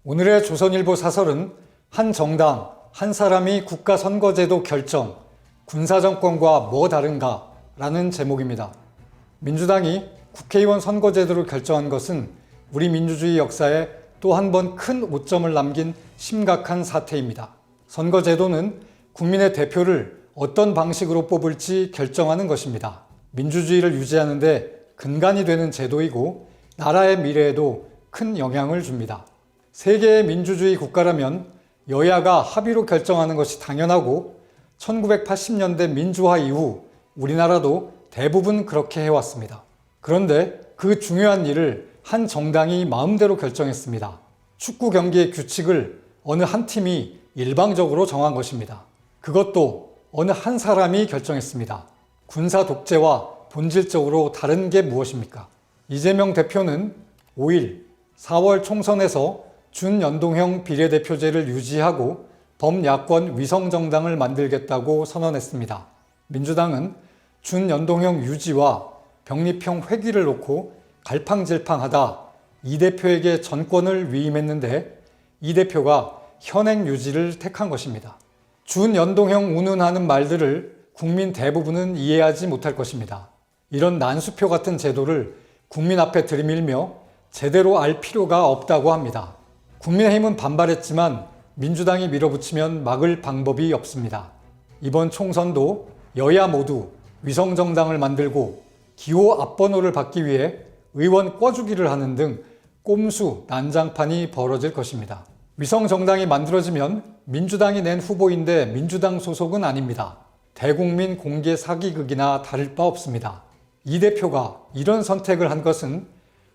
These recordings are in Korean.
오늘의 조선일보 사설은 한 정당, 한 사람이 국가선거제도 결정, 군사정권과 뭐 다른가? 라는 제목입니다. 민주당이 국회의원 선거제도를 결정한 것은 우리 민주주의 역사에 또 한 번 큰 오점을 남긴 심각한 사태입니다. 선거제도는 국민의 대표를 어떤 방식으로 뽑을지 결정하는 것입니다. 민주주의를 유지하는 데 근간이 되는 제도이고 나라의 미래에도 큰 영향을 줍니다. 세계의 민주주의 국가라면 여야가 합의로 결정하는 것이 당연하고 1980년대 민주화 이후 우리나라도 대부분 그렇게 해왔습니다. 그런데 그 중요한 일을 한 정당이 마음대로 결정했습니다. 축구 경기의 규칙을 어느 한 팀이 일방적으로 정한 것입니다. 그것도 어느 한 사람이 결정했습니다. 군사 독재와 본질적으로 다른 게 무엇입니까? 이재명 대표는 5일 4월 총선에서 준연동형 비례대표제를 유지하고 범야권 위성정당을 만들겠다고 선언했습니다. 민주당은 준연동형 유지와 병립형 회귀를 놓고 갈팡질팡하다 이 대표에게 전권을 위임했는데 이 대표가 현행 유지를 택한 것입니다. 준연동형 운운하는 말들을 국민 대부분은 이해하지 못할 것입니다. 이런 난수표 같은 제도를 국민 앞에 들이밀며 제대로 알 필요가 없다고 합니다. 국민의힘은 반발했지만 민주당이 밀어붙이면 막을 방법이 없습니다. 이번 총선도 여야 모두 위성정당을 만들고 기호 앞번호를 받기 위해 의원 꿔주기를 하는 등 꼼수, 난장판이 벌어질 것입니다. 위성정당이 만들어지면 민주당이 낸 후보인데 민주당 소속은 아닙니다. 대국민 공개 사기극이나 다를 바 없습니다. 이 대표가 이런 선택을 한 것은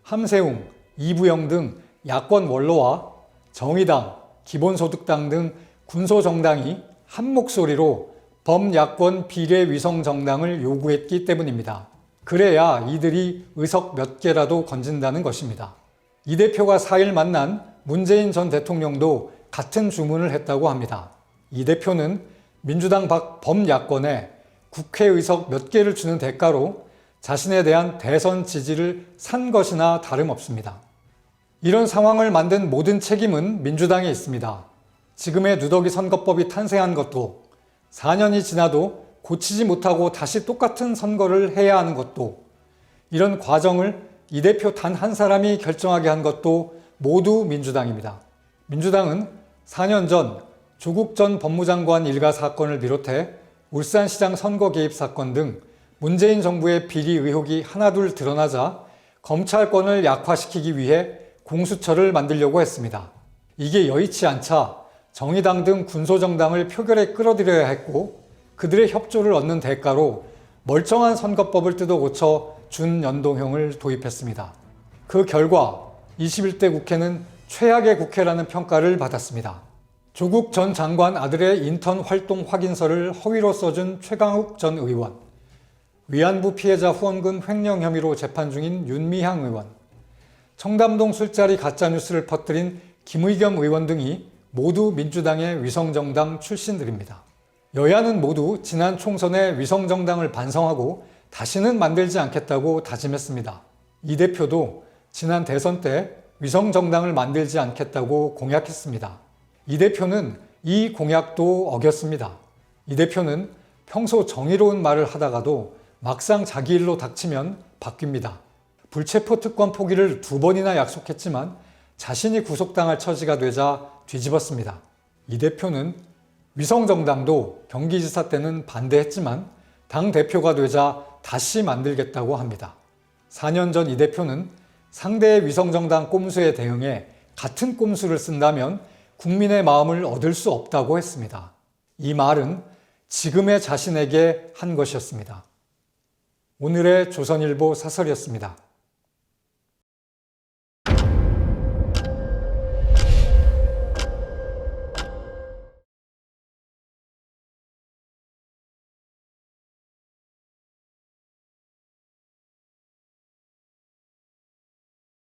함세웅, 이부영 등 야권 원로와 정의당, 기본소득당 등 군소정당이 한 목소리로 범야권 비례위성정당을 요구했기 때문입니다. 그래야 이들이 의석 몇 개라도 건진다는 것입니다. 이 대표가 4일 만난 문재인 전 대통령도 같은 주문을 했다고 합니다. 이 대표는 민주당 밖 범야권에 국회의석 몇 개를 주는 대가로 자신에 대한 대선 지지를 산 것이나 다름없습니다. 이런 상황을 만든 모든 책임은 민주당에 있습니다. 지금의 누더기 선거법이 탄생한 것도 4년이 지나도 고치지 못하고 다시 똑같은 선거를 해야 하는 것도 이런 과정을 이 대표 단 한 사람이 결정하게 한 것도 모두 민주당입니다. 민주당은 4년 전 조국 전 법무장관 일가 사건을 비롯해 울산시장 선거 개입 사건 등 문재인 정부의 비리 의혹이 하나둘 드러나자 검찰권을 약화시키기 위해 공수처를 만들려고 했습니다. 이게 여의치 않자 정의당 등 군소정당을 표결에 끌어들여야 했고 그들의 협조를 얻는 대가로 멀쩡한 선거법을 뜯어 고쳐 준연동형을 도입했습니다. 그 결과 21대 국회는 최악의 국회라는 평가를 받았습니다. 조국 전 장관 아들의 인턴 활동 확인서를 허위로 써준 최강욱 전 의원, 위안부 피해자 후원금 횡령 혐의로 재판 중인 윤미향 의원, 청담동 술자리 가짜뉴스를 퍼뜨린 김의겸 의원 등이 모두 민주당의 위성정당 출신들입니다. 여야는 모두 지난 총선에 위성정당을 반성하고 다시는 만들지 않겠다고 다짐했습니다. 이 대표도 지난 대선 때 위성정당을 만들지 않겠다고 공약했습니다. 이 대표는 이 공약도 어겼습니다. 이 대표는 평소 정의로운 말을 하다가도 막상 자기 일로 닥치면 바뀝니다. 불체포 특권 포기를 2번이나 약속했지만 자신이 구속당할 처지가 되자 뒤집었습니다. 이 대표는 위성정당도 경기지사 때는 반대했지만 당대표가 되자 다시 만들겠다고 합니다. 4년 전 이 대표는 상대의 위성정당 꼼수에 대응해 같은 꼼수를 쓴다면 국민의 마음을 얻을 수 없다고 했습니다. 이 말은 지금의 자신에게 한 것이었습니다. 오늘의 조선일보 사설이었습니다.